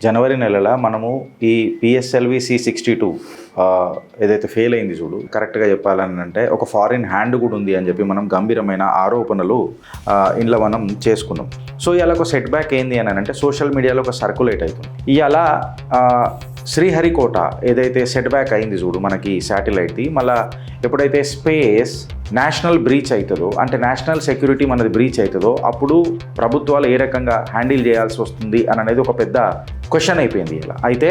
జనవరి నెలలో మనము ఈ పిఎస్ఎల్వి C62 ఏదైతే ఫెయిల్ అయింది చూడు, కరెక్ట్గా చెప్పాలని అంటే ఒక ఫారిన్ హ్యాండ్ కూడా ఉంది అని చెప్పి మనం గంభీరమైన ఆరోపణలు ఇంట్లో మనం చేసుకున్నాం. సో ఇవాళ ఒక సెట్ బ్యాక్ ఏంది అని అంటే సోషల్ మీడియాలో ఒక సర్కులేట్ అవుతుంది. ఇవాళ శ్రీహరికోట ఏదైతే సెట్ బ్యాక్ అయింది చూడు మనకి శాటిలైట్ది, మళ్ళీ ఎప్పుడైతే స్పేస్ నేషనల్ బ్రీచ్ అవుతుందో, అంటే నేషనల్ సెక్యూరిటీ మనది బ్రీచ్ అవుతుందో, అప్పుడు ప్రభుత్వాలు ఏ రకంగా హ్యాండిల్ చేయాల్సి వస్తుంది అని అనేది ఒక పెద్ద క్వశ్చన్ అయిపోయింది. ఇలా అయితే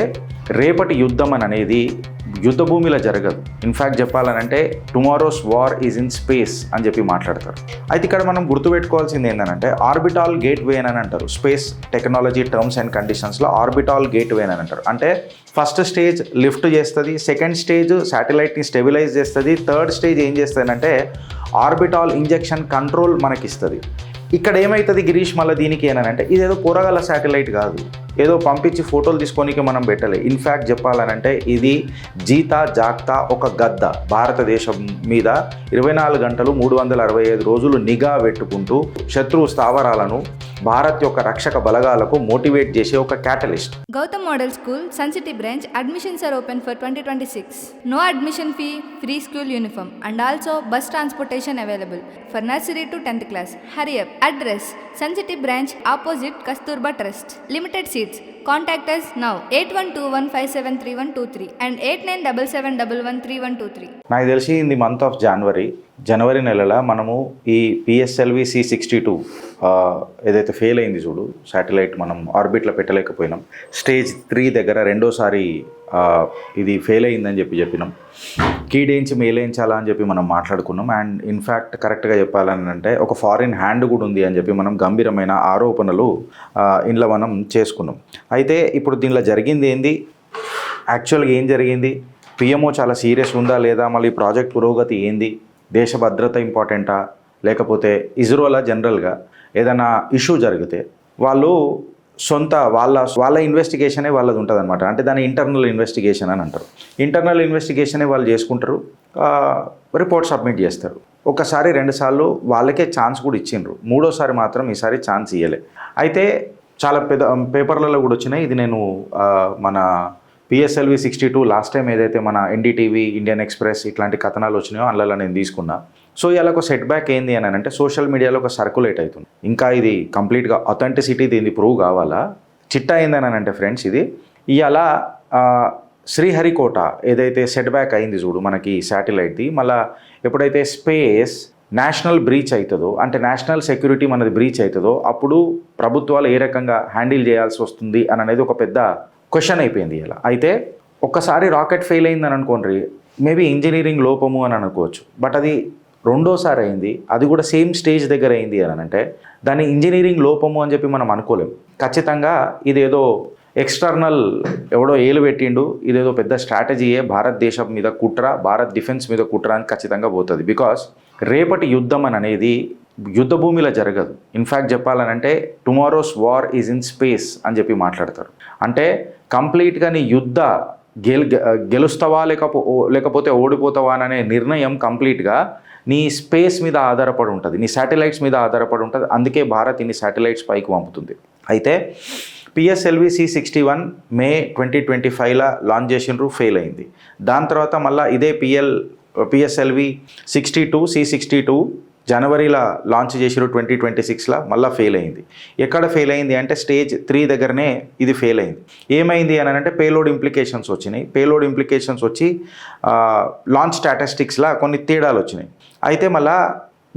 రేపటి యుద్ధం అని అనేది యుద్ధ భూమిలో జరగదు. ఇన్ఫ్యాక్ట్ చెప్పాలనంటే tomorrow's war is in space అని చెప్పి మాట్లాడతారు. అయితే ఇక్కడ మనం గుర్తుపెట్టుకోవాల్సింది ఏంటంటే ఆర్బిటాల్ గేట్వే అని అంటారు. స్పేస్ టెక్నాలజీ టర్మ్స్ అండ్ కండిషన్స్లో ఆర్బిటాల్ గేట్వే అని అంటారు. అంటే ఫస్ట్ స్టేజ్ లిఫ్ట్ చేస్తుంది, సెకండ్ స్టేజ్ శాటిలైట్ని స్టెబిలైజ్ చేస్తుంది, థర్డ్ స్టేజ్ ఏం చేస్తుందంటే ఆర్బిటాల్ ఇంజెక్షన్ కంట్రోల్ మనకిస్తుంది. ఇక్కడ ఏమవుతుంది గిరీష్ మళ్ళీ దీనికి ఏనంటే ఇదేదో కూరగాయల శాటిలైట్ కాదు, ఏదో పంపించి ఫోటోలు తీసుకోనికి మనం పెట్టలే. ఇన్ఫ్యాక్ట్ చెప్పాలనంటే ఇది జీతా జాగ్తా ఒక గద్ద భారతదేశం మీద 24 గంటలు 365 రోజులు నిఘా పెట్టుకుంటూ శత్రు స్థావరాలను భారత్ యొక్క రక్షక బలగాలకు మోటివేట్ చేసే ఒక catalyst. Gautam model school sun city branch admissions are open for 2026. No admission fee, free school uniform and also bus transportation available for nursery to 10th class. Hurry up. Address: Sun City branch opposite Kasturba Trust. Limited seats. Contact us now 8121573123 and 8977113123. నాకు తెలిసి in the month of January నెలలో మనము ఈ PSLV C62 ఏదైతే fail అయింది చూడు satellite, మనం ఆర్బిట్లో పెట్టలేకపోయినాం. Stage 3 దగ్గర రెండోసారి ఇది ఫెయిల్ అయిందని చెప్పినాం. కీడేంచి మేలేంచాలా అని చెప్పి మనం మాట్లాడుకున్నాం. అండ్ ఇన్ఫ్యాక్ట్ కరెక్ట్గా చెప్పాలని అంటే ఒక ఫారిన్ హ్యాండ్ కూడా ఉంది అని చెప్పి మనం గంభీరమైన ఆరోపణలు ఇంట్లో మనం చేసుకున్నాం. అయితే ఇప్పుడు దీనిలో జరిగింది ఏంది, యాక్చువల్గా ఏం జరిగింది, పిఎంఓ చాలా సీరియస్ ఉందా లేదా, మళ్ళీ ప్రాజెక్ట్ పురోగతి ఏంది, దేశ భద్రత ఇంపార్టెంటా, లేకపోతే ఇజ్రోలా జనరల్గా ఏదైనా ఇష్యూ జరిగితే వాళ్ళు సొంత వాళ్ళ ఇన్వెస్టిగేషనే వాళ్ళది ఉంటుంది అనమాట. అంటే దాన్ని ఇంటర్నల్ ఇన్వెస్టిగేషన్ అని అంటారు. ఇంటర్నల్ ఇన్వెస్టిగేషనే వాళ్ళు చేసుకుంటారు, రిపోర్ట్ సబ్మిట్ చేస్తారు. ఒకసారి 2 సార్లు వాళ్ళకే ఛాన్స్ కూడా ఇచ్చిండ్రు, మూడోసారి మాత్రం ఈసారి ఛాన్స్ ఇవ్వలే. అయితే చాలా పెద్ద పేపర్లలో కూడా వచ్చినాయి. ఇది నేను మన పిఎస్ఎల్వి 62 లాస్ట్ టైం ఏదైతే మన ఎన్డీటీవీ, ఇండియన్ ఎక్స్ప్రెస్ ఇట్లాంటి కథనాలు వచ్చినాయో అందులో నేను తీసుకున్నా. సో ఇవాళ ఒక సెట్ బ్యాక్ ఏంది అని అంటే సోషల్ మీడియాలో ఒక సర్కులేట్ అవుతుంది. ఇంకా ఇది కంప్లీట్గా అథెంటిసిటీ దీన్ని ప్రూవ్ కావాలా. చిట్టా ఏందని అంటే ఫ్రెండ్స్, ఇది ఇవాళ శ్రీహరికోట ఏదైతే సెట్ బ్యాక్ అయింది చూడు మనకి శాటిలైట్ది, మళ్ళీ ఎప్పుడైతే స్పేస్ నేషనల్ బ్రీచ్ అవుతుందో, అంటే నేషనల్ సెక్యూరిటీ మనది బ్రీచ్ అవుతుందో, అప్పుడు ప్రభుత్వాలు ఏ రకంగా హ్యాండిల్ చేయాల్సి వస్తుంది అని అనేది ఒక పెద్ద క్వశ్చన్ అయిపోయింది ఇలా. అయితే ఒక్కసారి రాకెట్ ఫెయిల్ అయిందని అనుకోండి, మేబీ ఇంజనీరింగ్ లోపము అని అనుకోవచ్చు. బట్ అది రెండోసారి అయింది, అది కూడా సేమ్ స్టేజ్ దగ్గర అయింది అని అంటే దాన్ని ఇంజనీరింగ్ లోపము అని చెప్పి మనం అనుకోలేము. ఖచ్చితంగా ఇదేదో ఎక్స్టర్నల్ ఎవడో ఏలు పెట్టిండు, ఇదేదో పెద్ద స్ట్రాటజీయే, భారతదేశం మీద కుట్ర, భారత్ డిఫెన్స్ మీద కుట్ర అని ఖచ్చితంగా పోతుంది. బికాస్ రేపటి యుద్ధం అని అనేది యుద్ధ భూమిలో జరగదు. ఇన్ఫ్యాక్ట్ చెప్పాలనంటే tomorrow's war is in space అని చెప్పి మాట్లాడతారు. అంటే కంప్లీట్గా నీ గెలుస్తావా లేకపోతే ఓడిపోతావా అనే నిర్ణయం కంప్లీట్గా నీ స్పేస్ మీద ఆధారపడి ఉంటుంది, నీ శాటిలైట్స్ మీద ఆధారపడి ఉంటుంది. అందుకే భారత్ ఇన్ని శాటిలైట్స్ పైకి పంపుతుంది. అయితే పిఎస్ఎల్వి C61 మే 2025 లాంచ్ చేసిండ్రు, ఫెయిల్ అయింది. దాని తర్వాత మళ్ళీ ఇదే పిఎస్ఎల్వి C62 జనవరిలో లాంచ్ చేసిరు 2026 మళ్ళీ ఫెయిల్ అయింది. ఎక్కడ ఫెయిల్ అయింది అంటే స్టేజ్ 3 దగ్గరనే ఇది ఫెయిల్ అయింది. ఏమైంది అని అంటే పేలోడ్ ఇంప్లికేషన్స్ వచ్చినాయి. పేలోడ్ ఇంప్లికేషన్స్ వచ్చి లాంచ్ స్టాటిస్టిక్స్లో కొన్ని తేడాలు వచ్చినాయి. అయితే మళ్ళీ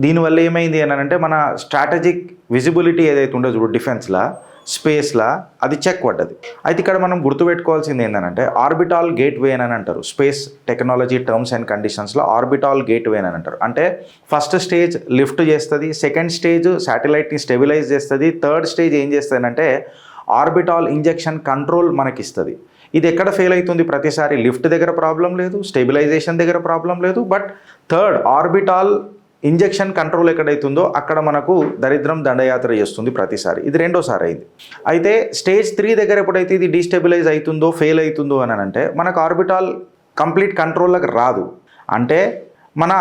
దీనివల్ల ఏమైంది అని అంటే మన స్ట్రాటజిక్ విజిబిలిటీ ఏదైతే ఉండదు చూడు డిఫెన్స్లో, స్పేస్లో అది చెక్ పడ్డది. అయితే ఇక్కడ మనం గుర్తుపెట్టుకోవాల్సింది ఏంటంటే ఆర్బిటాల్ గేట్వే అని అంటారు. స్పేస్ టెక్నాలజీ టర్మ్స్ అండ్ కండిషన్స్లో ఆర్బిటాల్ గేట్వే అని అంటారు. అంటే ఫస్ట్ స్టేజ్ లిఫ్ట్ చేస్తుంది, సెకండ్ స్టేజ్ శాటిలైట్ని స్టెబిలైజ్ చేస్తుంది, థర్డ్ స్టేజ్ ఏం చేస్తుందంటే ఆర్బిటాల్ ఇంజెక్షన్ కంట్రోల్ మనకిస్తుంది. ఇది ఎక్కడ ఫెయిల్ అవుతుంది, ప్రతిసారి లిఫ్ట్ దగ్గర ప్రాబ్లం లేదు, స్టెబిలైజేషన్ దగ్గర ప్రాబ్లం లేదు, but third orbital injection control ఎక్కడైతుందో అక్కడ మనకు దరిద్రం దండయాత్ర చేస్తుంది ప్రతిసారి. ఇది రెండోసారి అయింది. అయితే స్టేజ్ 3 దగ్గర ఎప్పుడైతే ఇది డీస్టెబిలైజ్ అవుతుందో, ఫెయిల్ అవుతుందో అని అంటే మనకు ఆర్బిటాల్ కంప్లీట్ కంట్రోల్లోకి రాదు. అంటే మన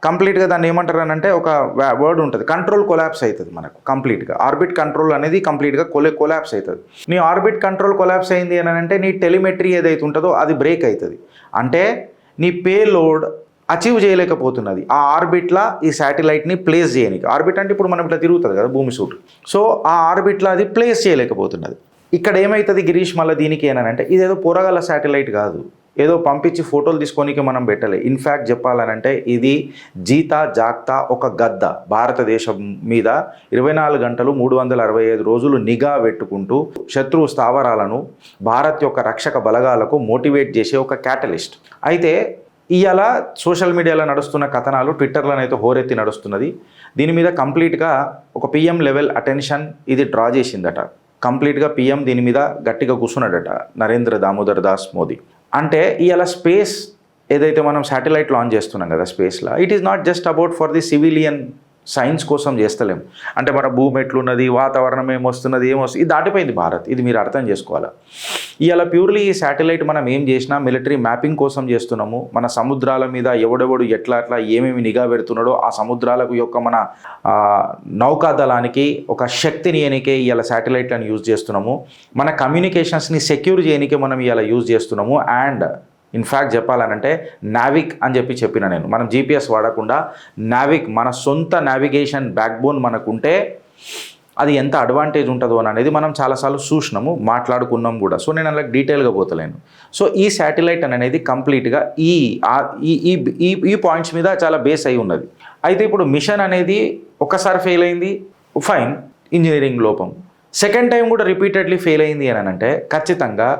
కంప్లీట్గా దాన్ని ఏమంటారు అని అంటే ఒక వర్డ్ ఉంటుంది, కంట్రోల్ కొలాప్స్ అవుతుంది మనకు కంప్లీట్గా. ఆర్బిట్ కంట్రోల్ అనేది కంప్లీట్గా కొలాప్స్ అవుతుంది. నీ ఆర్బిట్ కంట్రోల్ కొలాప్స్ అయింది అని అంటే నీ టెలిమెట్రీ ఏదైతే ఉంటుందో అది బ్రేక్ అవుతుంది. అంటే నీ పేలోడ్ అచీవ్ చేయలేకపోతున్నది ఆ ఆర్బిట్లో ఈ శాటిలైట్ని ప్లేస్ చేయడానికి. ఆర్బిట్ అంటే ఇప్పుడు మనం ఇట్లా తిరుగుతుంది కదా భూమి చుట్టూ, సో ఆ ఆర్బిట్లో అది ప్లేస్ చేయలేకపోతున్నది. ఇక్కడ ఏమవుతుంది గిరీష్ మళ్ళీ దీనికి ఏనంటే ఇదేదో పొరగల శాటిలైట్ కాదు, ఏదో పంపించి ఫోటోలు తీసుకోనికి మనం పెట్టలే. ఇన్ఫ్యాక్ట్ చెప్పాలనంటే ఇది జీతా జాగ్తా ఒక గద్ద భారతదేశం మీద 24 గంటలు 365 రోజులు నిఘా పెట్టుకుంటూ శత్రు స్థావరాలను భారత్ యొక్క రక్షక బలగాలకు మోటివేట్ చేసే ఒక క్యాటలిస్ట్. అయితే ఇవాళ సోషల్ మీడియాలో నడుస్తున్న కథనాలు ట్విట్టర్లోనైతే హోరెత్తి నడుస్తున్నది. దీని మీద కంప్లీట్గా ఒక పిఎం లెవెల్ అటెన్షన్ ఇది డ్రా చేసిందట. కంప్లీట్గా పిఎం దీని మీద గట్టిగా కూర్చున్నాడట, నరేంద్ర దామోదర్ దాస్ మోదీ. అంటే ఇవాళ స్పేస్ ఏదైతే మనం శాటిలైట్ లాంచ్ చేస్తున్నాం కదా స్పేస్లో, it is not just about for the civilian science కోసం చేస్తలేం. అంటే మన భూమి ఎట్లున్నది, వాతావరణం ఏమొస్తున్నది, ఇది దాటిపోయింది భారత్. ఇది మీరు అర్థం చేసుకోవాలి. ఇవాళ ప్యూర్లీ ఈ శాటిలైట్ మనం ఏం చేసినా మిలిటరీ మ్యాపింగ్ కోసం చేస్తున్నాము. మన సముద్రాల మీద ఎవడెవడు ఎట్లా ఏమేమి నిఘా పెడుతున్నాడో ఆ సముద్రాలకు యొక్క మన నౌకాదళానికి ఒక శక్తిని ఎనికే ఇవాళ శాటిలైట్లను యూజ్ చేస్తున్నాము. మన కమ్యూనికేషన్స్ని సెక్యూర్ చేయనికే మనం ఇవాళ యూజ్ చేస్తున్నాము. అండ్ ఇన్ఫ్యాక్ట్ చెప్పాలనంటే నావిక్ అని చెప్పిన నేను, మనం జీపీఎస్ వాడకుండా నావిక్ మన సొంత నావిగేషన్ బ్యాక్బోన్ మనకుంటే అది ఎంత అడ్వాంటేజ్ ఉంటుందో అనేది మనం చాలాసార్లు చూసినాము, మాట్లాడుకున్నాం కూడా. సో నేను అలా డీటెయిల్గా పోతలేను. సో ఈ శాటిలైట్ అనేది కంప్లీట్గా ఈ పాయింట్స్ మీద చాలా బేస్ అయి ఉన్నది. అయితే ఇప్పుడు మిషన్ అనేది ఒకసారి ఫెయిల్ అయింది, ఫైన్, ఇంజనీరింగ్ లోపం. సెకండ్ టైం కూడా రిపీటెడ్లీ ఫెయిల్ అయింది అని అంటే ఖచ్చితంగా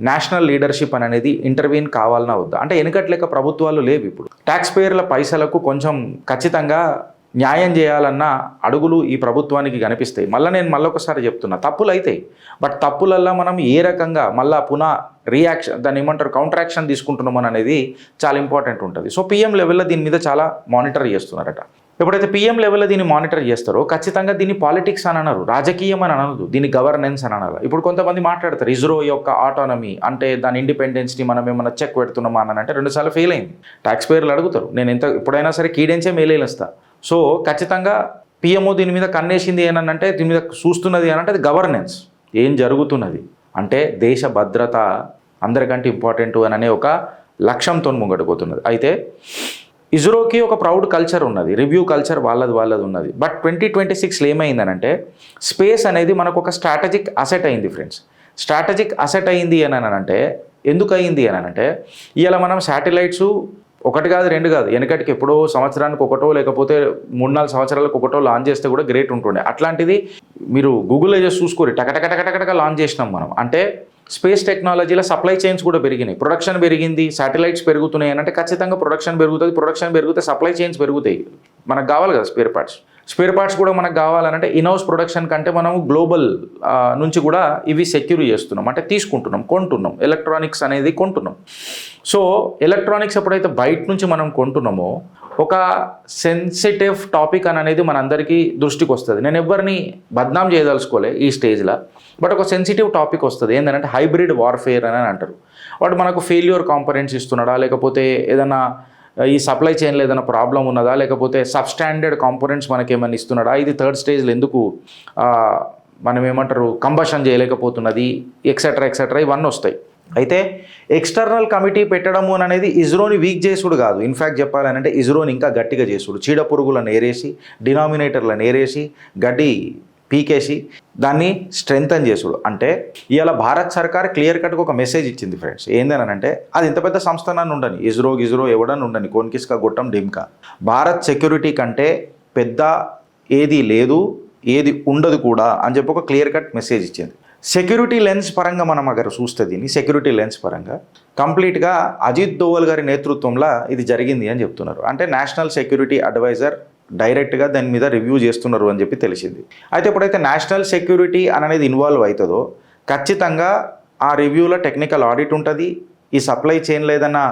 నేషనల్ లీడర్షిప్ అనేది ఇంటర్వ్యూన్ కావాలన్నా వద్దా? అంటే వెనుకట్లేక ప్రభుత్వాలు లేవు. ఇప్పుడు ట్యాక్స్ పేయర్ల పైసలకు కొంచెం ఖచ్చితంగా న్యాయం చేయాలన్న అడుగులు ఈ ప్రభుత్వానికి కనిపిస్తాయి. నేను మళ్ళొకసారి చెప్తున్నా, తప్పులు అవుతాయి. బట్ తప్పులల్లో మనం ఏ రకంగా మళ్ళీ పునః రియాక్షన్, దాన్ని ఏమంటారు, కౌంటర్ యాక్షన్ తీసుకుంటున్నామని అనేది చాలా ఇంపార్టెంట్ ఉంటుంది. సో పిఎం లెవెల్లో దీని మీద చాలా మానిటర్ చేస్తున్నారట. ఎప్పుడైతే పిఎం లెవెల్లో దీన్ని మానిటర్ చేస్తారో ఖచ్చితంగా దీన్ని పాలిటిక్స్ అని అనరు, రాజకీయం అని అనదు, దీన్ని గవర్నెన్స్ అని అనాలి. ఇప్పుడు కొంతమంది మాట్లాడతారు ఇస్రో యొక్క ఆటోనమీ అంటే దాని ఇండిపెండెన్స్ని మనం ఏమైనా చెక్ పెడుతున్నామా అని అంటే 2 సార్లు ఫెయిల్ అయింది. ట్యాక్స్ పేయర్లు అడుగుతారు, నేను ఎప్పుడైనా సరే కీడెంచే మేలేస్తా. సో ఖచ్చితంగా పిఎంఓ దీని మీద కన్నేసింది ఏనంటే, దీని మీద చూస్తున్నది అని అంటే అది గవర్నెన్స్, ఏం జరుగుతున్నది అంటే దేశ భద్రత అందరికంటే ఇంపార్టెంట్ అనే ఒక లక్ష్యంతో ముంగడిపోతున్నది. అయితే ఇస్రోకి ఒక ప్రౌడ్ కల్చర్ ఉన్నది, రివ్యూ కల్చర్ వాళ్ళది ఉన్నది. బట్ 2026లో ఏమైందనంటే స్పేస్ అనేది మనకు ఒక స్ట్రాటజిక్ అసెట్ అయింది ఫ్రెండ్స్. స్ట్రాటజిక్ అసెట్ అయింది అని అంటే ఎందుకు అయింది అని అంటే ఇవాళ మనం శాటిలైట్స్ 1 కాదు 2 కాదు, వెనకటికి ఎప్పుడో సంవత్సరానికి ఒకటో లేకపోతే 3-4 సంవత్సరాలకు ఒకటో లాంచ్ చేస్తే కూడా గ్రేట్ ఉంటుండే. అట్లాంటిది మీరు గూగుల్లో చేసి చూసుకోరు, టకటక లాంచ్ చేసినాం మనం. అంటే స్పేస్ టెక్నాలజీలో సప్లై చైన్స్ కూడా పెరిగినాయి, ప్రొడక్షన్ పెరిగింది, శాటిలైట్స్ పెరుగుతున్నాయి అని అంటే ఖచ్చితంగా ప్రొడక్షన్ పెరుగుతుంది. ప్రొడక్షన్ పెరిగితే సప్లై చైన్స్ పెరుగుతాయి. మనకు కావాలి కదా స్పేర్ పార్ట్స్ కూడా మనకు కావాలంటే ఇన్హౌస్ ప్రొడక్షన్ కంటే మనము గ్లోబల్ నుంచి కూడా ఇవి సెక్యూర్ చేస్తున్నాం, అంటే కొంటున్నాం. ఎలక్ట్రానిక్స్ అనేది కొంటున్నాం. సో ఎలక్ట్రానిక్స్ ఎప్పుడైతే బయట నుంచి మనం కొంటున్నామో ఒక సెన్సిటివ్ టాపిక్ అనేది మనందరికీ దృష్టికి వస్తుంది. నేను ఎవరిని బద్నాం చేయదలుచుకోలే ఈ స్టేజ్లో, బట్ ఒక సెన్సిటివ్ టాపిక్ వస్తుంది. ఏంటంటే హైబ్రిడ్ వార్ఫేర్ అని అంటారు. వాడు మనకు ఫెయిల్యూర్ కాంపనెంట్స్ ఇస్తున్నాడా, లేకపోతే ఏదైనా ఈ సప్లై చైన్లో ఏదైనా ప్రాబ్లం ఉన్నదా, లేకపోతే సబ్స్టాండర్డ్ కాంపోనెంట్స్ మనకి ఏమైనా ఇస్తున్నాడా, ఇది 3rd స్టేజ్లో ఎందుకు మనం ఏమంటారు కంబషన్ చేయలేకపోతున్నది, ఎక్సెట్రా ఇవన్నీ వస్తాయి. అయితే ఎక్స్టర్నల్ కమిటీ పెట్టడము అనేది ఇస్రోని వీక్ చేసుడు కాదు, ఇన్ఫ్యాక్ట్ చెప్పాలంటే ఇస్రోని ఇంకా గట్టిగా చేసుడు. చీడ పురుగులను ఏరేసి, డినామినేటర్లను ఏరేసి, గడ్డి పీకేసి దాన్ని స్ట్రెంగ్తన్ చేసుడు. అంటే ఇవాళ భారత్ సర్కార్ క్లియర్ కట్గా ఒక మెసేజ్ ఇచ్చింది ఫ్రెండ్స్. ఏందనంటే అది ఇంత పెద్ద సంస్థ నన్ను ఉండని, ఇస్రో ఎవడని ఉండని, కోన్కిస్కా గొట్టం డిమ్కా, భారత్ సెక్యూరిటీ కంటే పెద్ద ఏది లేదు, ఏది ఉండదు కూడా అని చెప్పి ఒక క్లియర్ కట్ మెసేజ్ ఇచ్చింది. సెక్యూరిటీ లెన్స్ పరంగా మనం అక్కడ చూస్తే దీన్ని సెక్యూరిటీ లెన్స్ పరంగా కంప్లీట్గా అజిత్ దోవల్ గారి నేతృత్వంలో ఇది జరిగింది అని చెప్తున్నారు. అంటే నేషనల్ సెక్యూరిటీ అడ్వైజర్ డైరెక్ట్గా దాని మీద రివ్యూ చేస్తున్నారు అని చెప్పి తెలిసింది. అయితే ఎప్పుడైతే నేషనల్ సెక్యూరిటీ అనేది ఇన్వాల్వ్ అవుతుందో ఖచ్చితంగా ఆ రివ్యూలో టెక్నికల్ ఆడిట్ ఉంటుంది. ఈ సప్లై చైన్లో ఏదైనా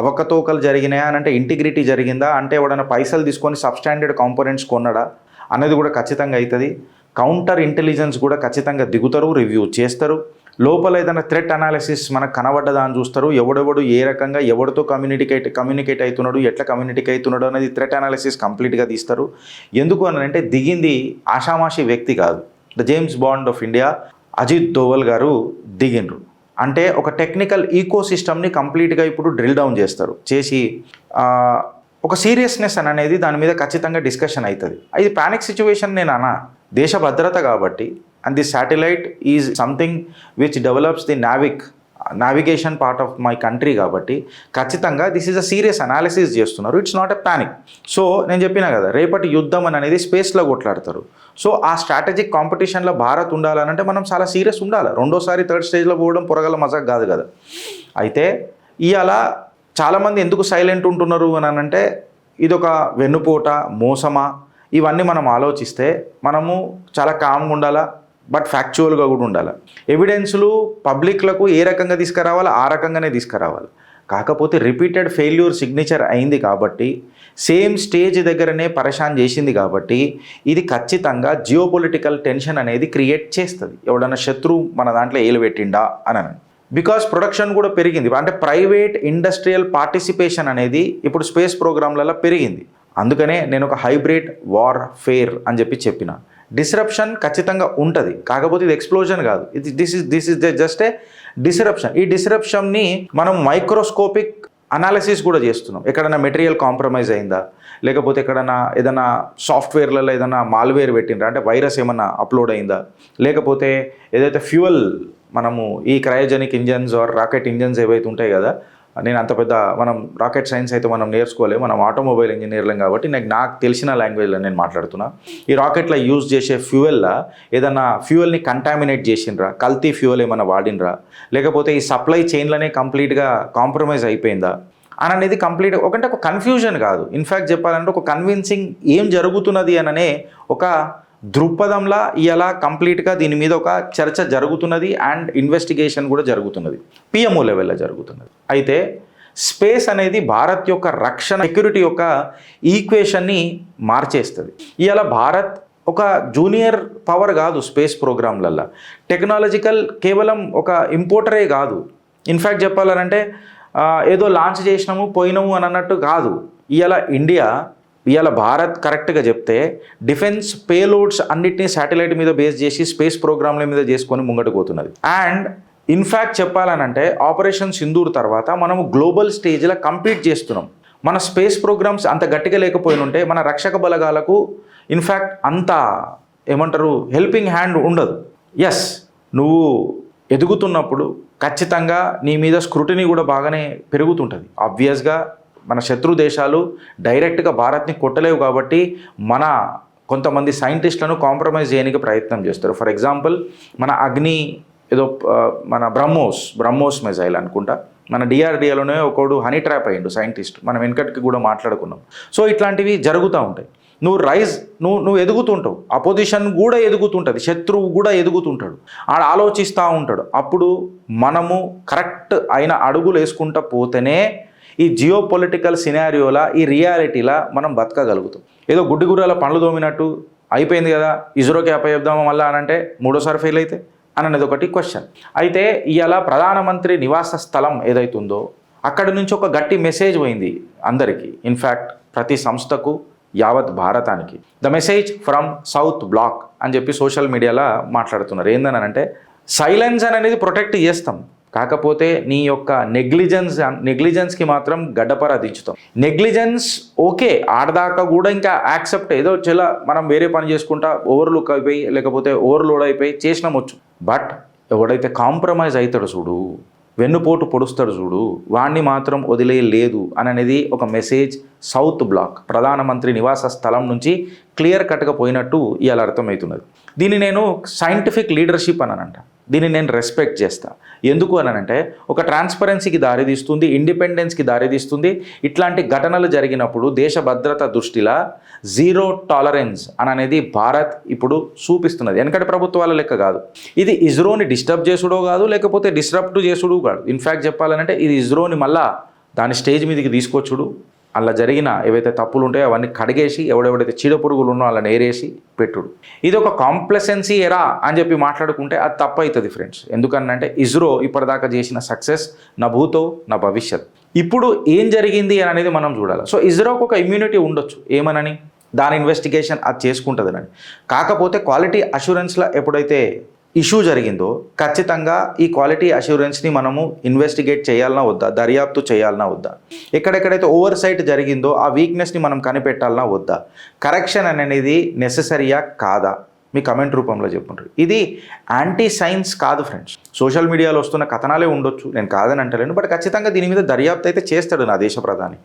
అవకతవకలు జరిగినాయా అని అంటే ఇంటిగ్రిటీ జరిగిందా, అంటే ఎవడైనా పైసలు తీసుకొని సబ్స్టాండర్డ్ కాంపోనెంట్స్ కొన్నాడా అనేది కూడా ఖచ్చితంగా అవుతుంది. కౌంటర్ ఇంటెలిజెన్స్ కూడా ఖచ్చితంగా దిగుతారు, రివ్యూ చేస్తారు. లోపల ఏదైనా థ్రెట్ అనాలిసిస్ మనకు కనబడ్డదా అని చూస్తారు, ఎవడెవడు ఏ రకంగా ఎవరితో కమ్యూనికేట్ అవుతున్నాడు, ఎట్లా కమ్యూనికేట్ అవుతున్నాడు అనేది థ్రెట్ అనాలిసిస్ కంప్లీట్గా తీస్తారు. ఎందుకు అని అంటే దిగింది ఆషామాషి వ్యక్తి కాదు. The James Bond of India Ajit Doval గారు దిగిండ్రు. అంటే ఒక టెక్నికల్ ఈకో సిస్టమ్ని కంప్లీట్గా ఇప్పుడు డ్రిల్ డౌన్ చేసి ఒక సీరియస్నెస్ అనేది దాని మీద ఖచ్చితంగా డిస్కషన్ అవుతుంది. ఇది ప్యానిక్ సిచ్యువేషన్ నేను అన్నా, దేశ భద్రత కాబట్టి. And the satellite is something which develops the navigation part of my country కాబట్టి ఖచ్చితంగా this is a serious analysis చేస్తున్నారు. It's not a panic. So నేను చెప్పినా కదా, రేపటి యుద్ధం అనేది స్పేస్లో కొట్లాడతారు. సో ఆ స్ట్రాటజిక్ కాంపిటీషన్లో భారత్ ఉండాలనంటే మనం చాలా సీరియస్ ఉండాలి. రెండోసారి థర్డ్ స్టేజ్లో పోవడం పొరగల మజాక్ కాదు కదా. అయితే ఇవాళ చాలామంది ఎందుకు సైలెంట్ ఉంటున్నారు అని అంటే ఇదొక వెన్నుపోట, మోసమా, ఇవన్నీ మనం ఆలోచిస్తే మనము చాలా కామ్గా ఉండాలా, బట్ ఫ్యాక్చువల్గా కూడా ఉండాలి. ఎవిడెన్స్లు పబ్లిక్లకు ఏ రకంగా తీసుకురావాలో ఆ రకంగానే తీసుకురావాలి. కాకపోతే రిపీటెడ్ ఫెయిల్యూర్ సిగ్నేచర్ అయింది కాబట్టి, సేమ్ స్టేజ్ దగ్గరనే పరేషాన్ చేసింది కాబట్టి ఇది ఖచ్చితంగా జియోపొలిటికల్ టెన్షన్ అనేది క్రియేట్ చేస్తుంది. ఎవడన్నా శత్రువు మన దాంట్లో ఏలు పెట్టిండా అని. బికాస్ ప్రొడక్షన్ కూడా పెరిగింది. అంటే ప్రైవేట్ ఇండస్ట్రియల్ పార్టిసిపేషన్ అనేది ఇప్పుడు స్పేస్ ప్రోగ్రాంలలో పెరిగింది. అందుకనే నేను ఒక హైబ్రిడ్ వార్ఫేర్ అని చెప్పిన. డిస్రప్షన్ ఖచ్చితంగా ఉంటుంది, కాకపోతే ఇది ఎక్స్ప్లోజన్ కాదు. This is just a disruption. ఈ డిస్రప్షన్ని మనం మైక్రోస్కోపిక్ అనాలిసిస్ కూడా చేస్తున్నాం. ఎక్కడైనా మెటీరియల్ కాంప్రమైజ్ అయిందా, లేకపోతే ఎక్కడైనా ఏదైనా సాఫ్ట్వేర్లలో ఏదైనా మాల్వేర్ పెట్టిండ్రా, అంటే వైరస్ ఏమన్నా అప్లోడ్ అయిందా, లేకపోతే ఏదైతే ఫ్యూయల్ మనము ఈ cryogenic engines or rocket engines ఏవైతే ఉంటాయి కదా, నేను అంత పెద్ద మనం రాకెట్ సైన్స్ అయితే మనం నేర్చుకోలేము, మనం ఆటోమొబైల్ ఇంజనీర్లం కాబట్టి నాకు తెలిసిన లాంగ్వేజ్లో నేను మాట్లాడుతున్నా. ఈ రాకెట్లో యూజ్ చేసే ఫ్యూయల్లో ఏదైనా ఫ్యూయల్ని కంటామినేట్ చేసిండ్రా, కల్తీ ఫ్యూయల్ ఏమైనా వాడినరా, లేకపోతే ఈ సప్లై చైన్లనే కంప్లీట్గా కాంప్రమైజ్ అయిపోయిందా అని అనేది కంప్లీట్గా ఒక కన్ఫ్యూజన్ కాదు. ఇన్ఫ్యాక్ట్ చెప్పాలంటే ఒక కన్విన్సింగ్ ఏం జరుగుతున్నది అననే ఒక దృక్పథంలా ఇలా కంప్లీట్గా దీని మీద ఒక చర్చ జరుగుతున్నది అండ్ ఇన్వెస్టిగేషన్ కూడా జరుగుతున్నది, పిఎంఓ లెవెల్లో జరుగుతున్నది. అయితే స్పేస్ అనేది భారత్ యొక్క రక్షణ సెక్యూరిటీ యొక్క ఈక్వేషన్ని మార్చేస్తుంది. ఇలా భారత్ ఒక జూనియర్ పవర్ కాదు స్పేస్ ప్రోగ్రాంలల్లో, టెక్నాలజికల్ కేవలం ఒక ఇంపోర్టరే కాదు. ఇన్ఫ్యాక్ట్ చెప్పాలంటే ఏదో లాంచ్ చేసినాము పోయినాము అని అన్నట్టు కాదు. ఇవాళ భారత్ కరెక్ట్గా చెప్తే డిఫెన్స్ పేలోడ్స్ అన్నిటినీ శాటిలైట్ మీద బేస్ చేసి స్పేస్ ప్రోగ్రాంల మీద చేసుకొని ముంగటు పోతున్నది. అండ్ ఇన్ఫ్యాక్ట్ చెప్పాలనంటే ఆపరేషన్ సింధూర్ తర్వాత మనము గ్లోబల్ స్టేజ్లో కంపీట్ చేస్తున్నాం. మన స్పేస్ ప్రోగ్రామ్స్ అంత గట్టిగా లేకపోయినుంటే మన రక్షక బలగాలకు ఇన్ఫ్యాక్ట్ అంత ఏమంటారు హెల్పింగ్ హ్యాండ్ ఉండదు. ఎస్, నువ్వు ఎదుగుతున్నప్పుడు ఖచ్చితంగా నీ మీద స్క్రూటినీ కూడా బాగానే పెరుగుతుంటుంది. ఆబ్వియస్గా మన శత్రు దేశాలు డైరెక్ట్గా భారత్ని కొట్టలేవు కాబట్టి మన కొంతమంది సైంటిస్టులను కాంప్రమైజ్ చేయడానికి ప్రయత్నం చేస్తారు. ఫర్ ఎగ్జాంపుల్ మన అగ్ని ఏదో మన బ్రహ్మోస్ మిజైల్ అనుకుంటా, మన డిఆర్డిఏలోనే ఒకడు హనీ ట్రాప్ అయ్యిండు సైంటిస్ట్, మనం వెనకటికి కూడా మాట్లాడుకున్నాం. సో ఇట్లాంటివి జరుగుతూ ఉంటాయి. నువ్వు ఎదుగుతుంటావు, అపోజిషన్ కూడా ఎదుగుతుంటుంది, శత్రువు కూడా ఎదుగుతుంటాడు, ఆడ ఆలోచిస్తూ ఉంటాడు. అప్పుడు మనము కరెక్ట్ అయిన అడుగులు వేసుకుంటూ పోతేనే ఈ జియో పొలిటికల్ సినారియోలా ఈ రియాలిటీలా మనం బతకగలుగుతాం. ఏదో గుడ్డి గుర్రాల పండ్లు తోమినట్టు అయిపోయింది కదా, ఇస్రోకి అప్పచెప్దామా మళ్ళా అనంటే మూడోసారి ఫెయిల్ అయితే అనేది ఒకటి క్వశ్చన్. అయితే ఇవాళ ప్రధానమంత్రి నివాస స్థలం ఏదైతుందో అక్కడి నుంచి ఒక గట్టి మెసేజ్ పోయింది అందరికీ, ఇన్ఫ్యాక్ట్ ప్రతి సంస్థకు, యావత్ భారతానికి. The message from South Block అని చెప్పి సోషల్ మీడియాలో మాట్లాడుతున్నారు. ఏందనంటే సైలెన్స్ అనేది ప్రొటెక్ట్ చేస్తాం, కాకపోతే నీ యొక్క నెగ్లిజెన్స్కి మాత్రం గడ్డపర దించుతాం. నెగ్లిజెన్స్ ఓకే, ఆడదాకా కూడా ఇంకా యాక్సెప్ట్, ఏదో చాలా మనం వేరే పని చేసుకుంటా ఓవర్లుక్ అయిపోయి లేకపోతే ఓవర్లోడ్ అయిపోయి చేసినామొచ్చు. బట్ ఎవడైతే కాంప్రమైజ్ అవుతాడు చూడు, వెన్నుపోటు పొడుస్తాడు చూడు, వాణ్ణి మాత్రం వదిలేయలేదు అనేది ఒక మెసేజ్ సౌత్ బ్లాక్ ప్రధానమంత్రి నివాస స్థలం నుంచి క్లియర్ కట్గా పోయినట్టు ఇవాళ అర్థమవుతున్నది. దీన్ని నేను సైంటిఫిక్ లీడర్షిప్ అనంట, దీన్ని నేను రెస్పెక్ట్ చేస్తా. ఎందుకు అనంటే ఒక ట్రాన్స్పరెన్సీకి దారితీస్తుంది, ఇండిపెండెన్స్కి దారితీస్తుంది. ఇట్లాంటి ఘటనలు జరిగినప్పుడు దేశ భద్రత దృష్టిలా జీరో టాలరెన్స్ అనేది భారత్ ఇప్పుడు చూపిస్తున్నది. వెనకటి ప్రభుత్వాల లెక్క కాదు. ఇది ఇస్రోని డిస్టర్బ్ చేసుడో కాదు, లేకపోతే డిస్రప్ట్ చేసుడు కాదు. ఇన్ఫ్యాక్ట్ చెప్పాలంటే ఇది ఇస్రోని మళ్ళా దాని స్టేజ్ మీదకి తీసుకొచ్చుడు, అలా జరిగిన ఏవైతే తప్పులు ఉంటాయో అవన్నీ కడిగేసి ఎవడెవడైతే చీడపురుగులు ఉన్నో అలా నేరేసి పెట్టుడు. ఇది ఒక కాంప్లసెన్సీ ఎరా అని చెప్పి మాట్లాడుకుంటే అది తప్పు అవుతుంది ఫ్రెండ్స్. ఎందుకనంటే ఇస్రో ఇప్పటిదాకా చేసిన సక్సెస్ నా భూతో నా భవిష్యత్. ఇప్పుడు ఏం జరిగింది అని అనేది మనం చూడాలి. సో ఇస్రోకి ఒక ఇమ్యూనిటీ ఉండొచ్చు, ఏమనని దాని ఇన్వెస్టిగేషన్ అది చేసుకుంటుందని. కాకపోతే క్వాలిటీ అష్యూరెన్స్లో ఎప్పుడైతే ఇష్యూ జరిగిందో ఖచ్చితంగా ఈ క్వాలిటీ అష్యూరెన్స్ని మనము ఇన్వెస్టిగేట్ చేయాలన్నా వద్దా, దర్యాప్తు చేయాలన్నా వద్దా, ఎక్కడెక్కడైతే ఓవర్ సైట్ జరిగిందో ఆ వీక్నెస్ని మనం కనిపెట్టాలన్నా వద్దా, కరెక్షన్ అనేది నెససరీయా కాదా, మీ కమెంట్ రూపంలో చెప్పుంటారు. ఇది యాంటీ సైన్స్ కాదు ఫ్రెండ్స్. సోషల్ మీడియాలో వస్తున్న కథనాలే ఉండొచ్చు, నేను కాదని అంటలేను, బట్ ఖచ్చితంగా దీని మీద దర్యాప్తు అయితే చేస్తాడు నా దేశ ప్రధాని.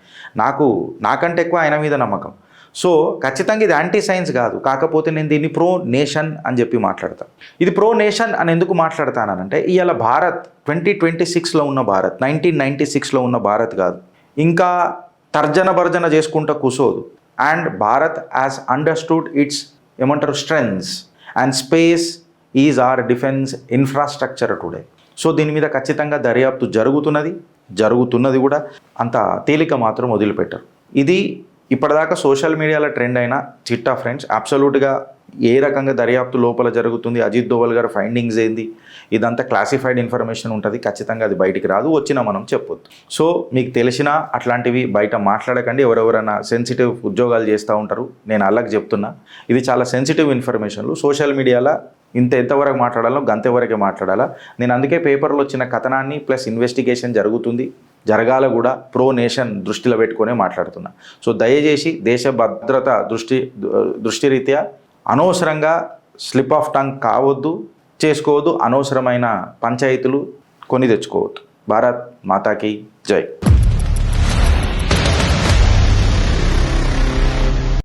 నాకంటే ఎక్కువ ఆయన మీద నమ్మకం. సో ఖచ్చితంగా ఇది యాంటీ సైన్స్ కాదు. కాకపోతే నేను దీన్ని ప్రో నేషన్ అని చెప్పి మాట్లాడతాను. ఇది ప్రో నేషన్ అని ఎందుకు మాట్లాడతానంటే ఇవాళ భారత్ 2026లో ఉన్న భారత్ 1996లో ఉన్న భారత్ కాదు, ఇంకా తర్జన భర్జన చేసుకుంటూ కూసోదు. And Bharat as understood it's ఏమంటారు strengths and space is our defence infrastructure today. So దీని మీద ఖచ్చితంగా దర్యాప్తు జరుగుతున్నది కూడా, అంత తేలిక మాత్రం వదిలిపెట్టరు. ఇది ఇప్పటిదాకా సోషల్ మీడియాలో ట్రెండ్ అయిన చిట్టా ఫ్రెండ్స్. అబ్సల్యూట్గా ఏ రకంగా దర్యాప్తు లోపల జరుగుతుంది, అజిత్ దోవల్ గారి ఫైండింగ్స్ ఏంది, ఇదంతా క్లాసిఫైడ్ ఇన్ఫర్మేషన్ ఉంటుంది. ఖచ్చితంగా అది బయటికి రాదు, వచ్చినా మనం చెప్పొద్దు. సో మీకు తెలిసినా అట్లాంటివి బయట మాట్లాడకండి. ఎవరెవరైనా సెన్సిటివ్ ఉద్యోగాలు చేస్తూ ఉంటారు, నేను అలాగే చెప్తున్నా. ఇది చాలా సెన్సిటివ్ ఇన్ఫర్మేషన్లు. సోషల్ మీడియాలో ఎంతవరకు మాట్లాడాలో గంతవరకే మాట్లాడాలా. నేను అందుకే పేపర్లో వచ్చిన కథనాన్ని ప్లస్ ఇన్వెస్టిగేషన్ జరగాల కూడా ప్రో నేషన్ దృష్టిలో పెట్టుకునే మాట్లాడుతున్నా. సో దయచేసి దేశ భద్రత దృష్టిరీత్యా అనవసరంగా స్లిప్ ఆఫ్ టంగ్ చేసుకోవద్దు, అనవసరమైన పంచాయతీలు కొని తెచ్చుకోవద్దు. భారత్ మాతాకి జై.